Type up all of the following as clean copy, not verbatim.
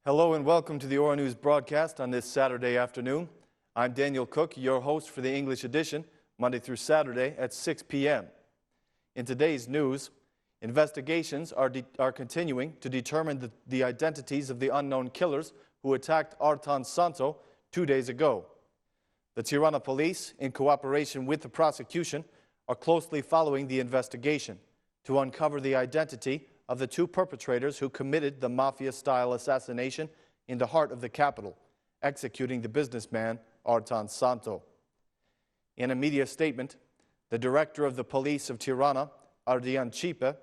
Hello and welcome to the Ora News broadcast on this Saturday afternoon. I'm Daniel Cook, your host for the English edition, Monday through Saturday at 6 p.m. In today's news, investigations are continuing to determine the identities of the unknown killers who attacked Artan Santo 2 days ago. The Tirana police, in cooperation with the prosecution, are closely following the investigation to uncover the identity of the two perpetrators who committed the mafia-style assassination in the heart of the capital, executing the businessman Artan Santo. In a media statement, the director of the police of Tirana, Ardian Cipe,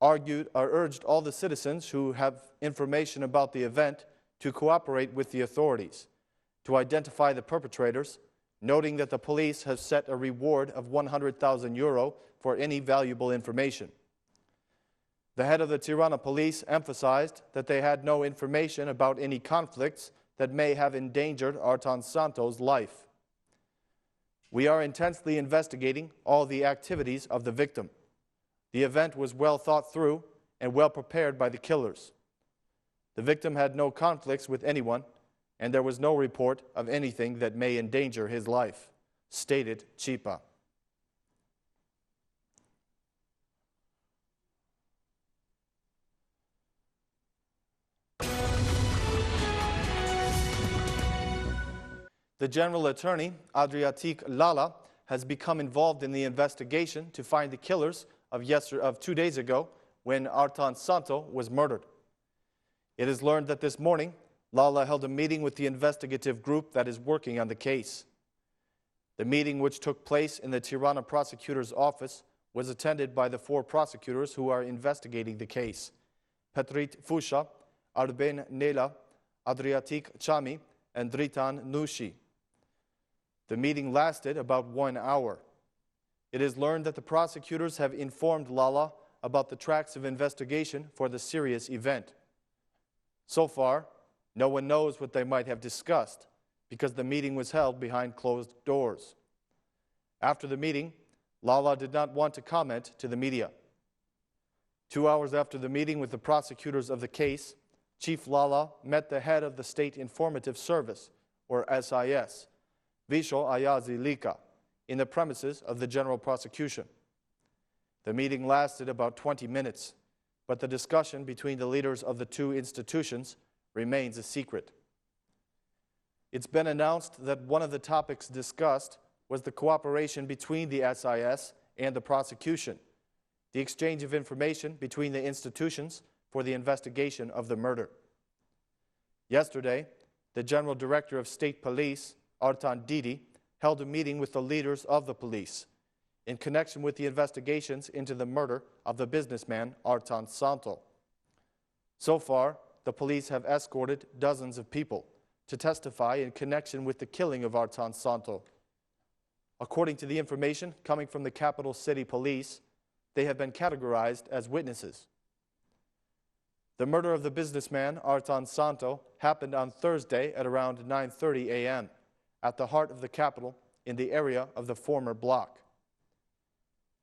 urged all the citizens who have information about the event to cooperate with the authorities to identify the perpetrators, noting that the police have set a reward of €100,000 for any valuable information. The head of the Tirana police emphasized that they had no information about any conflicts that may have endangered Artan Santo's life. We are intensely investigating all the activities of the victim. The event was well thought through and well prepared by the killers. The victim had no conflicts with anyone, and there was no report of anything that may endanger his life, stated Cipe. The General Attorney, Adriatic Lala, has become involved in the investigation to find the killers of 2 days ago when Artan Santo was murdered. It is learned that this morning, Lala held a meeting with the investigative group that is working on the case. The meeting, which took place in the Tirana prosecutor's office, was attended by the 4 prosecutors who are investigating the case: Petrit Fusha, Arben Nela, Adriatic Chami, and Dritan Nushi. The meeting lasted about 1 hour. It is learned that the prosecutors have informed Lala about the tracks of investigation for the serious event. So far, no one knows what they might have discussed because the meeting was held behind closed doors. After the meeting, Lala did not want to comment to the media. 2 hours after the meeting with the prosecutors of the case, Chief Lala met the head of the State Informative Service, or SIS, Visho Ayazi Lika, in the premises of the General Prosecution. The meeting lasted about 20 minutes, but the discussion between the leaders of the two institutions remains a secret. It's been announced that one of the topics discussed was the cooperation between the SIS and the prosecution, the exchange of information between the institutions for the investigation of the murder. Yesterday, the General Director of State Police, Artan Didi, held a meeting with the leaders of the police in connection with the investigations into the murder of the businessman Artan Santo. So far, the police have escorted dozens of people to testify in connection with the killing of Artan Santo. According to the information coming from the capital city police, they have been categorized as witnesses. The murder of the businessman Artan Santo happened on Thursday at around 9:30 a.m. at the heart of the capital in the area of the former block.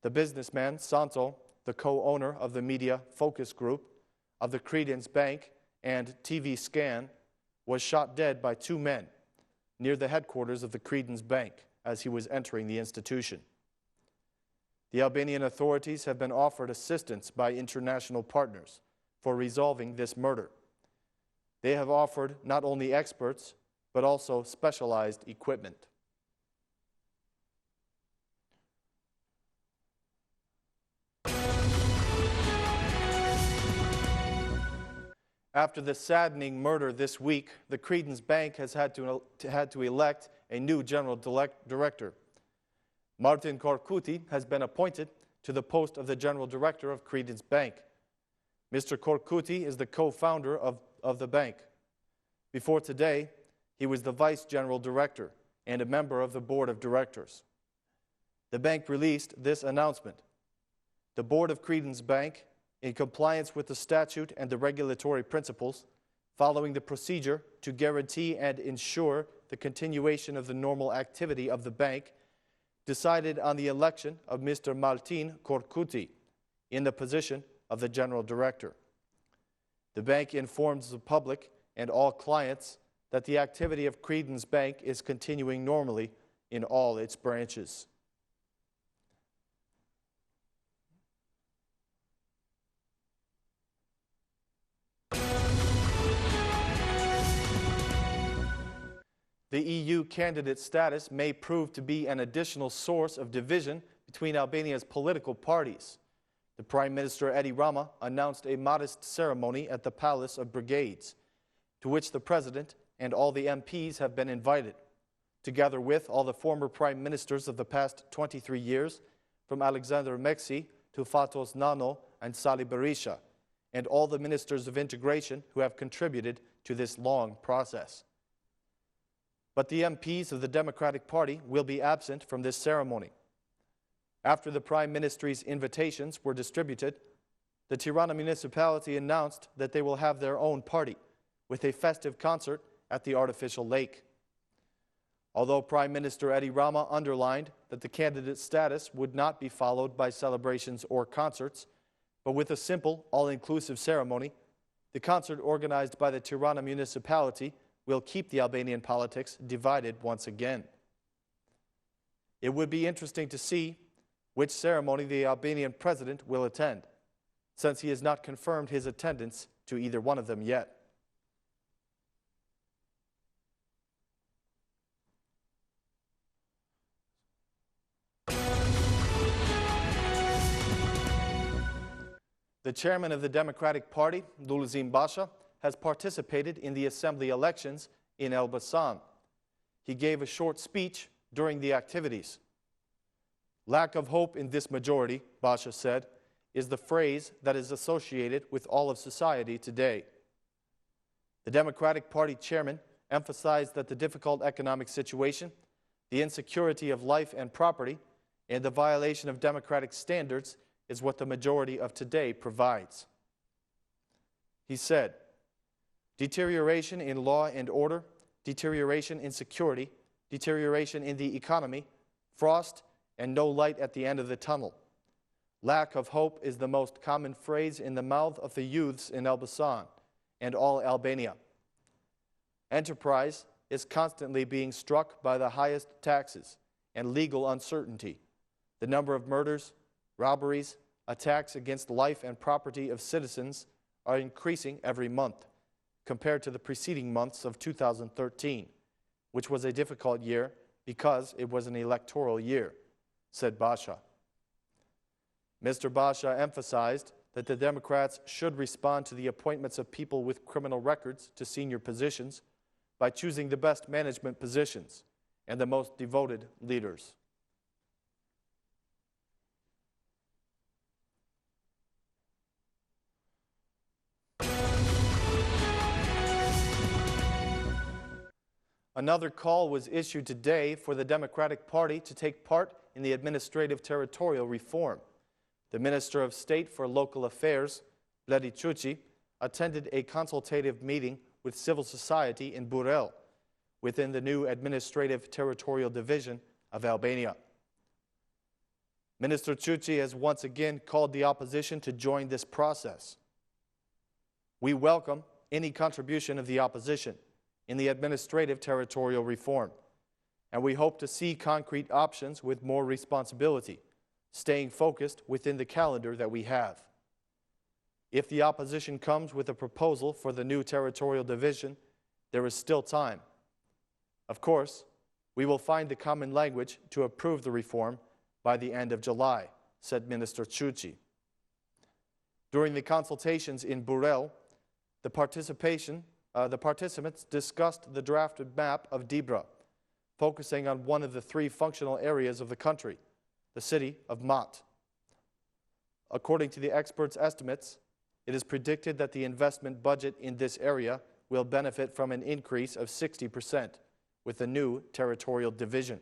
The businessman Santo, the co-owner of the media Focus Group, of the Credence Bank and TV Scan, was shot dead by 2 men near the headquarters of the Credence Bank as he was entering the institution. The Albanian authorities have been offered assistance by international partners for resolving this murder. They have offered not only experts, but also specialized equipment. After the saddening murder this week, the Credence Bank has had to elect a new general director. Martin Corcuti has been appointed to the post of the general director of Credence Bank. Mr. Corcuti is the co-founder of the bank. Before today, he was the vice general director and a member of the board of directors. The bank released this announcement. The board of Credence Bank, in compliance with the statute and the regulatory principles, following the procedure to guarantee and ensure the continuation of the normal activity of the bank, decided on the election of Mr. Martin Corcuti in the position of the general director. The bank informs the public and all clients that the activity of Credence Bank is continuing normally in all its branches. The EU candidate status may prove to be an additional source of division between Albania's political parties. The Prime Minister Edi Rama announced a modest ceremony at the Palace of Brigades, to which the President and all the MPs have been invited, together with all the former Prime Ministers of the past 23 years, from Alexander Meksi to Fatos Nano and Sali Berisha, and all the Ministers of Integration who have contributed to this long process. But the MPs of the Democratic Party will be absent from this ceremony. After the Prime Minister's invitations were distributed, the Tirana municipality announced that they will have their own party, with a festive concert at the artificial lake. Although Prime Minister Edi Rama underlined that the candidate status would not be followed by celebrations or concerts, but with a simple, all-inclusive ceremony, the concert organized by the Tirana municipality will keep the Albanian politics divided once again. It would be interesting to see which ceremony the Albanian president will attend, since he has not confirmed his attendance to either one of them yet. The chairman of the Democratic Party, Dulzim Basha, has participated in the assembly elections in Elbasan. He gave a short speech during the activities. Lack of hope in this majority, Basha said, is the phrase that is associated with all of society today. The Democratic Party chairman emphasized that the difficult economic situation, the insecurity of life and property, and the violation of democratic standards is what the majority of today provides. He said, deterioration in law and order, deterioration in security, deterioration in the economy, frost, and no light at the end of the tunnel. Lack of hope is the most common phrase in the mouth of the youths in Elbasan and all Albania. Enterprise is constantly being struck by the highest taxes and legal uncertainty. The number of murders, robberies, attacks against life and property of citizens are increasing every month, compared to the preceding months of 2013, which was a difficult year because it was an electoral year, said Basha. Mr. Basha emphasized that the Democrats should respond to the appointments of people with criminal records to senior positions by choosing the best management positions and the most devoted leaders. Another call was issued today for the Democratic Party to take part in the administrative territorial reform. The Minister of State for Local Affairs, Vledi Čuçi, attended a consultative meeting with civil society in Burel, within the new administrative territorial division of Albania. Minister Čuçi has once again called the opposition to join this process. We welcome any contribution of the opposition in the administrative territorial reform, and we hope to see concrete options with more responsibility, staying focused within the calendar that we have. If the opposition comes with a proposal for the new territorial division, there is still time. Of course, we will find the common language to approve the reform by the end of July, said Minister Čuçi. During the consultations in Burel, the participants discussed the drafted map of Dibra, focusing on one of the three functional areas of the country, the city of Mat. According to the experts' estimates, it is predicted that the investment budget in this area will benefit from an increase of 60% with the new territorial division.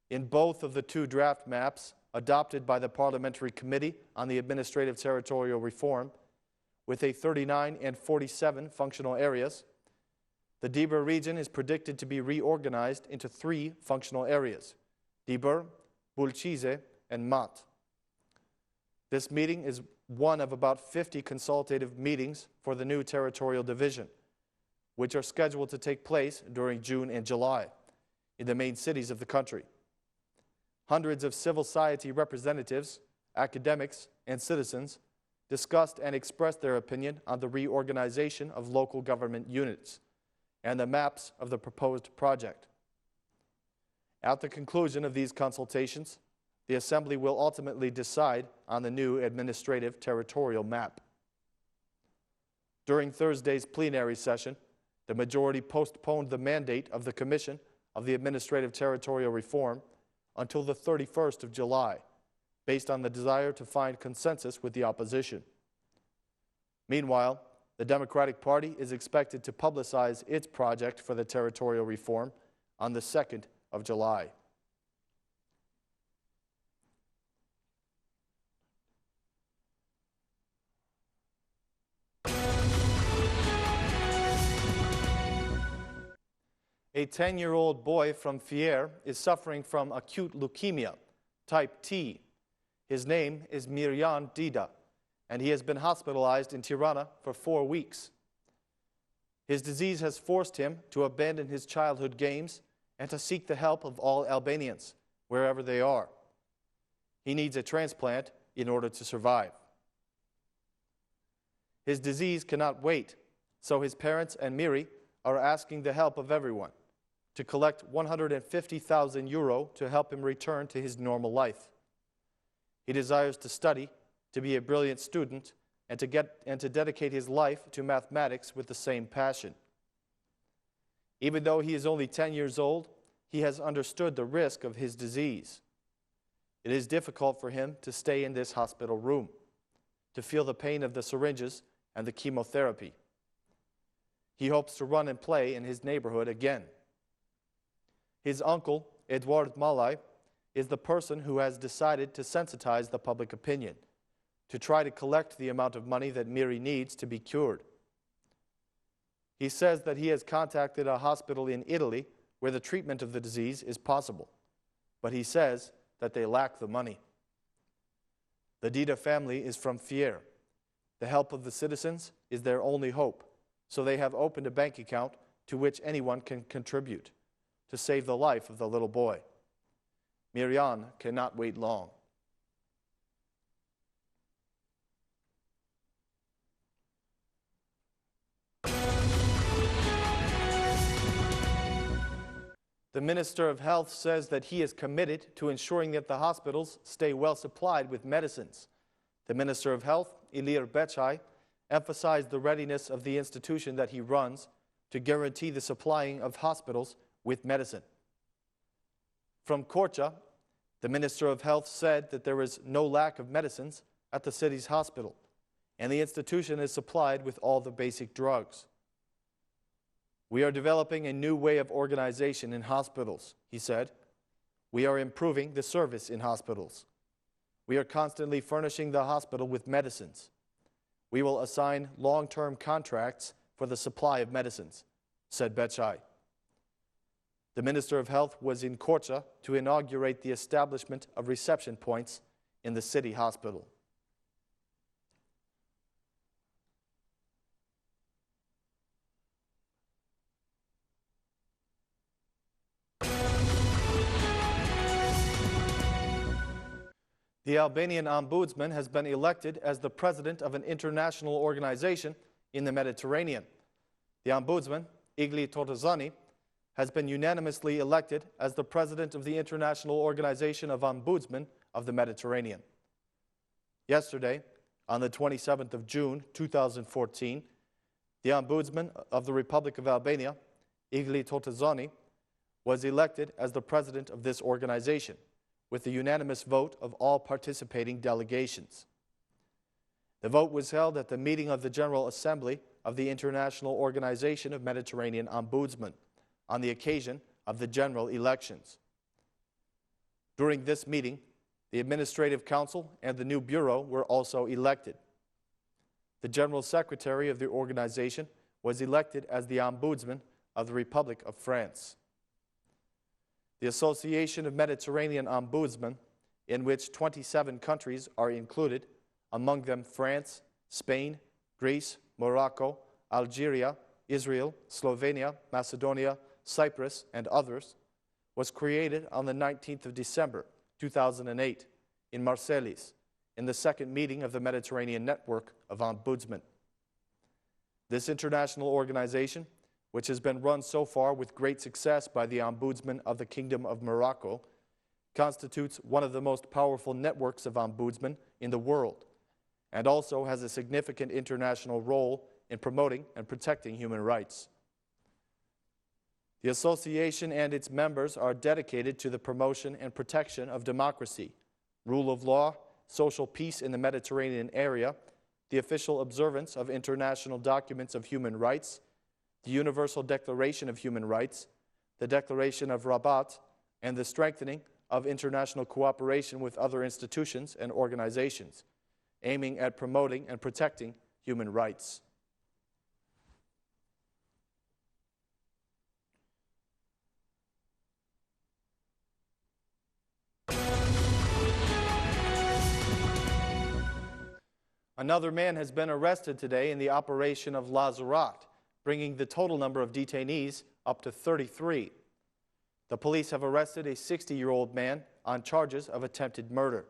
In both of the two draft maps adopted by the Parliamentary Committee on the Administrative Territorial Reform, with a 39 and 47 functional areas, the Dibër region is predicted to be reorganized into three functional areas, Dibër, Bulqize, and Mat. This meeting is one of about 50 consultative meetings for the new territorial division, which are scheduled to take place during June and July in the main cities of the country. Hundreds of civil society representatives, academics, and citizens discussed and expressed their opinion on the reorganization of local government units and the maps of the proposed project. At the conclusion of these consultations, the Assembly will ultimately decide on the new administrative territorial map. During Thursday's plenary session, the majority postponed the mandate of the Commission of the Administrative Territorial Reform until the 31st of July, based on the desire to find consensus with the opposition. Meanwhile, the Democratic Party is expected to publicize its project for the territorial reform on the 2nd of July. A 10-year-old boy from Fier is suffering from acute leukemia, type T. His name is Miryan Dida, and he has been hospitalized in Tirana for 4 weeks. His disease has forced him to abandon his childhood games and to seek the help of all Albanians, wherever they are. He needs a transplant in order to survive. His disease cannot wait, so his parents and Miri are asking the help of everyone to collect 150,000 euro to help him return to his normal life. He desires to study, to be a brilliant student, and to dedicate his life to mathematics with the same passion. Even though he is only 10 years old, he has understood the risk of his disease. It is difficult for him to stay in this hospital room, to feel the pain of the syringes and the chemotherapy. He hopes to run and play in his neighborhood again. His uncle, Eduard Malai, is the person who has decided to sensitize the public opinion, to try to collect the amount of money that Miri needs to be cured. He says that he has contacted a hospital in Italy where the treatment of the disease is possible, but he says that they lack the money. The Dida family is from Fier. The help of the citizens is their only hope, so they have opened a bank account to which anyone can contribute to save the life of the little boy. Miryan cannot wait long. The Minister of Health says that he is committed to ensuring that the hospitals stay well supplied with medicines. The Minister of Health, Ilir Becai, emphasized the readiness of the institution that he runs to guarantee the supplying of hospitals with medicine. From Korça, the Minister of Health said that there is no lack of medicines at the city's hospital, and the institution is supplied with all the basic drugs. We are developing a new way of organization in hospitals, he said. We are improving the service in hospitals. We are constantly furnishing the hospital with medicines. We will assign long-term contracts for the supply of medicines, said Becai. The Minister of Health was in Korça to inaugurate the establishment of reception points in the city hospital. The Albanian Ombudsman has been elected as the president of an international organization in the Mediterranean. The Ombudsman, Igli Totozani, has been unanimously elected as the president of the International Organization of Ombudsmen of the Mediterranean. Yesterday, on the 27th of June 2014, the Ombudsman of the Republic of Albania, Igli Totozani, was elected as the president of this organization, with the unanimous vote of all participating delegations. The vote was held at the meeting of the General Assembly of the International Organization of Mediterranean Ombudsmen on the occasion of the general elections. During this meeting, the Administrative Council and the new Bureau were also elected. The General Secretary of the organization was elected as the Ombudsman of the Republic of France. The Association of Mediterranean Ombudsmen, in which 27 countries are included, among them France, Spain, Greece, Morocco, Algeria, Israel, Slovenia, Macedonia, Cyprus, and others, was created on the 19th of December, 2008, in Marseilles, in the second meeting of the Mediterranean Network of Ombudsmen. This international organization, which has been run so far with great success by the Ombudsman of the Kingdom of Morocco, constitutes one of the most powerful networks of ombudsmen in the world, and also has a significant international role in promoting and protecting human rights. The association and its members are dedicated to the promotion and protection of democracy, rule of law, social peace in the Mediterranean area, the official observance of international documents of human rights, the Universal Declaration of Human Rights, the Declaration of Rabat, and the strengthening of international cooperation with other institutions and organizations, aiming at promoting and protecting human rights. Another man has been arrested today in the operation of Lazarat, bringing the total number of detainees up to 33. The police have arrested a 60-year-old man on charges of attempted murder.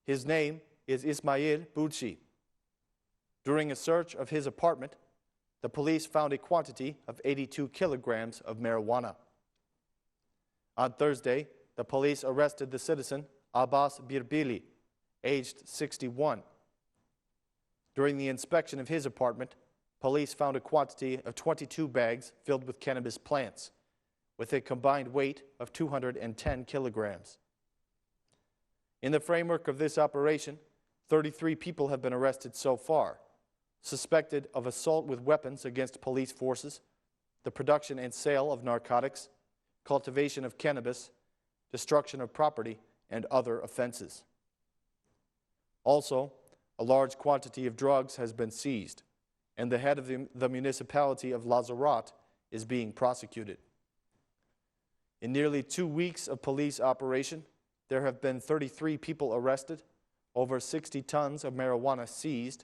His name is Ismail Boudchi. During a search of his apartment, the police found a quantity of 82 kilograms of marijuana. On Thursday, the police arrested the citizen Abbas Birbili, aged 61. During the inspection of his apartment, police found a quantity of 22 bags filled with cannabis plants, with a combined weight of 210 kilograms. In the framework of this operation, 33 people have been arrested so far, suspected of assault with weapons against police forces, the production and sale of narcotics, cultivation of cannabis, destruction of property, and other offenses. Also, a large quantity of drugs has been seized, and the head of the municipality of Lazarat is being prosecuted. In nearly 2 weeks of police operation, there have been 33 people arrested, over 60 tons of marijuana seized,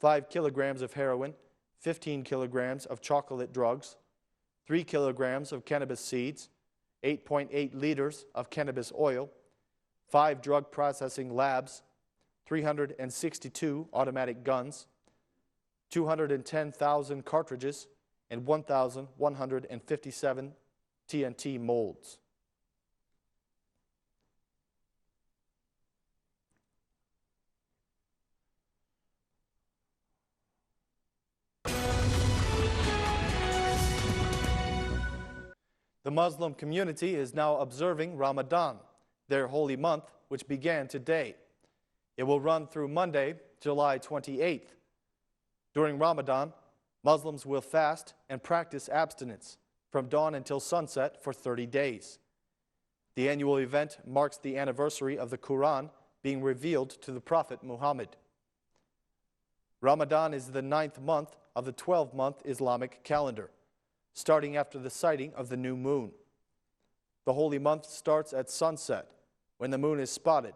5 kilograms of heroin, 15 kilograms of chocolate drugs, 3 kilograms of cannabis seeds, 8.8 liters of cannabis oil, 5 drug processing labs, 362 automatic guns, 210,000 cartridges, and 1,157 TNT molds. The Muslim community is now observing Ramadan, their holy month, which began today. It will run through Monday, July 28th. During Ramadan, Muslims will fast and practice abstinence from dawn until sunset for 30 days. The annual event marks the anniversary of the Quran being revealed to the Prophet Muhammad. Ramadan is the 9th month of the 12-month Islamic calendar, starting after the sighting of the new moon. The holy month starts at sunset, when the moon is spotted,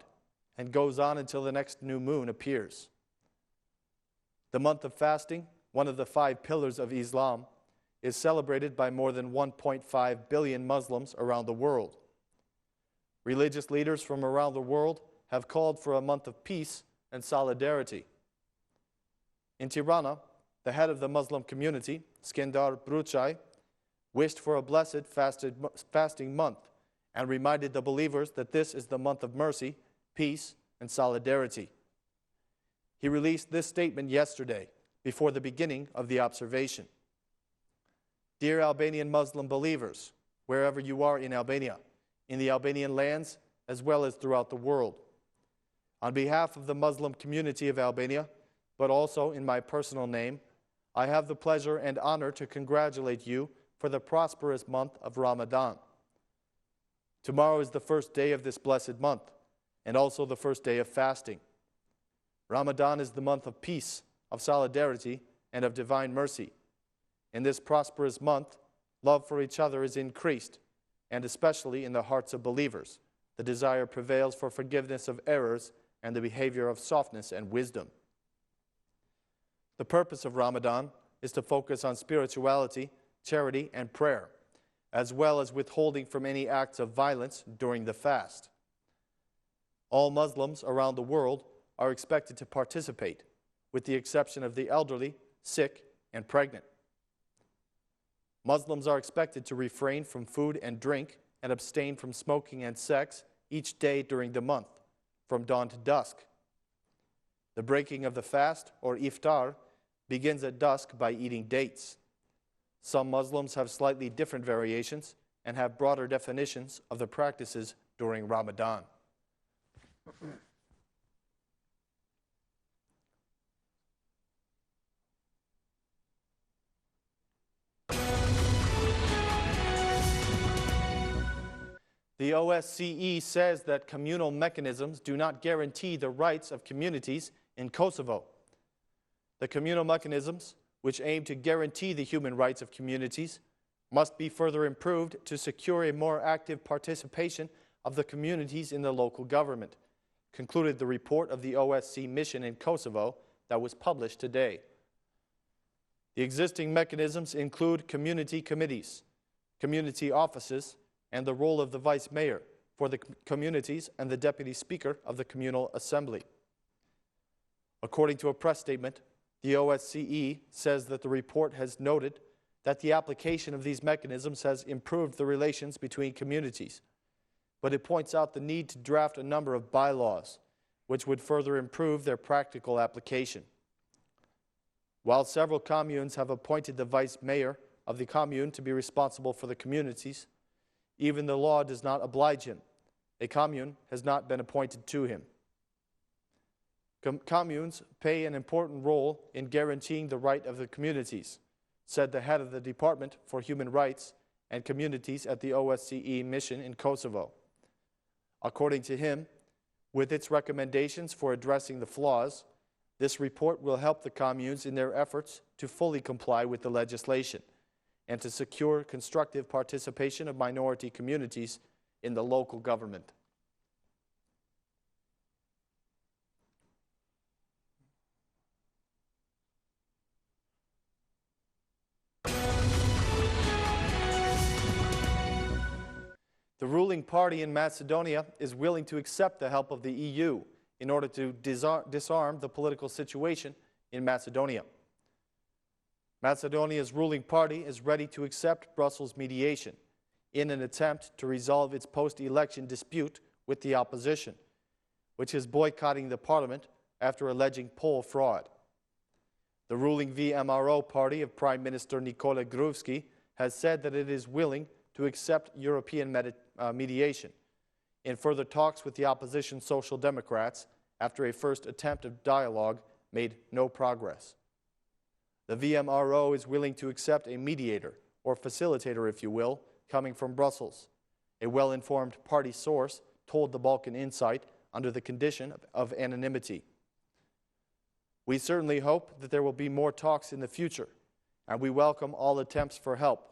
and goes on until the next new moon appears. The month of fasting, one of the 5 pillars of Islam, is celebrated by more than 1.5 billion Muslims around the world. Religious leaders from around the world have called for a month of peace and solidarity. In Tirana, the head of the Muslim community, Skender Bruchai, wished for a blessed fasting month and reminded the believers that this is the month of mercy, peace, and solidarity. He released this statement yesterday, before the beginning of the observation. Dear Albanian Muslim believers, wherever you are in Albania, in the Albanian lands, as well as throughout the world, on behalf of the Muslim community of Albania, but also in my personal name, I have the pleasure and honor to congratulate you for the prosperous month of Ramadan. Tomorrow is the first day of this blessed month, and also the first day of fasting. Ramadan is the month of peace, of solidarity, and of divine mercy. In this prosperous month, love for each other is increased, and especially in the hearts of believers, the desire prevails for forgiveness of errors and the behavior of softness and wisdom. The purpose of Ramadan is to focus on spirituality, charity, and prayer, as well as withholding from any acts of violence during the fast. All Muslims around the world are expected to participate, with the exception of the elderly, sick, and pregnant. Muslims are expected to refrain from food and drink and abstain from smoking and sex each day during the month, from dawn to dusk. The breaking of the fast, or iftar, begins at dusk by eating dates. Some Muslims have slightly different variations and have broader definitions of the practices during Ramadan. The OSCE says that communal mechanisms do not guarantee the rights of communities in Kosovo. The communal mechanisms, which aim to guarantee the human rights of communities, must be further improved to secure a more active participation of the communities in the local government, concluded the report of the OSCE mission in Kosovo that was published today. The existing mechanisms include community committees, community offices, and the role of the vice mayor for the communities and the deputy speaker of the communal assembly. According to a press statement, the OSCE says that the report has noted that the application of these mechanisms has improved the relations between communities, but it points out the need to draft a number of bylaws which would further improve their practical application. While several communes have appointed the vice mayor of the commune to be responsible for the communities, even the law does not oblige him. A commune has not been appointed to him. Communes play an important role in guaranteeing the right of the communities, said the head of the Department for Human Rights and Communities at the OSCE mission in Kosovo. According to him, with its recommendations for addressing the flaws, this report will help the communes in their efforts to fully comply with the legislation and to secure constructive participation of minority communities in the local government. The ruling party in Macedonia is willing to accept the help of the EU in order to disarm the political situation in Macedonia. Macedonia's ruling party is ready to accept Brussels' mediation in an attempt to resolve its post-election dispute with the opposition, which is boycotting the parliament after alleging poll fraud. The ruling VMRO party of Prime Minister Nikola Gruevski has said that it is willing to accept European mediation in further talks with the opposition Social Democrats after a first attempt of dialogue made no progress. The VMRO is willing to accept a mediator, or facilitator if you will, coming from Brussels. A well-informed party source told the Balkan Insight under the condition of anonymity. We certainly hope that there will be more talks in the future, and we welcome all attempts for help.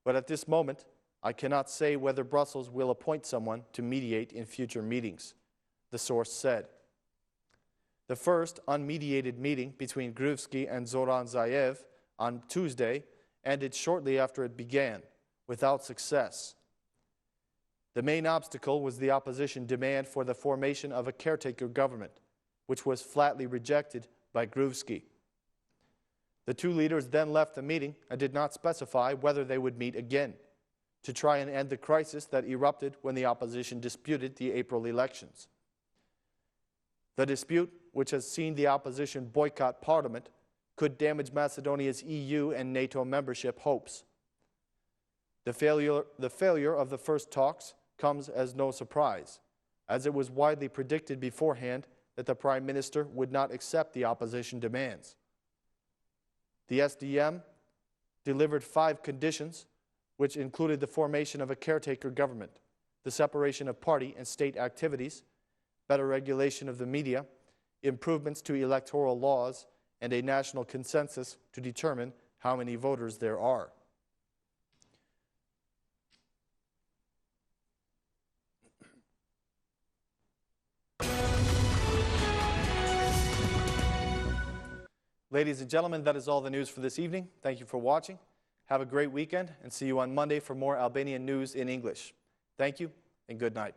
But at this moment, I cannot say whether Brussels will appoint someone to mediate in future meetings, the source said. The first unmediated meeting between Gruevski and Zoran Zaev on Tuesday ended shortly after it began, without success. The main obstacle was the opposition demand for the formation of a caretaker government, which was flatly rejected by Gruevski. The two leaders then left the meeting and did not specify whether they would meet again to try and end the crisis that erupted when the opposition disputed the April elections. The dispute, which has seen the opposition boycott parliament, could damage Macedonia's EU and NATO membership hopes. The failure of the first talks comes as no surprise, as it was widely predicted beforehand that the Prime Minister would not accept the opposition demands. The SDM delivered 5 conditions, which included the formation of a caretaker government, the separation of party and state activities, better regulation of the media, improvements to electoral laws, and a national consensus to determine how many voters there are. Ladies and gentlemen, that is all the news for this evening. Thank you for watching. Have a great weekend and see you on Monday for more Albanian news in English. Thank you and good night.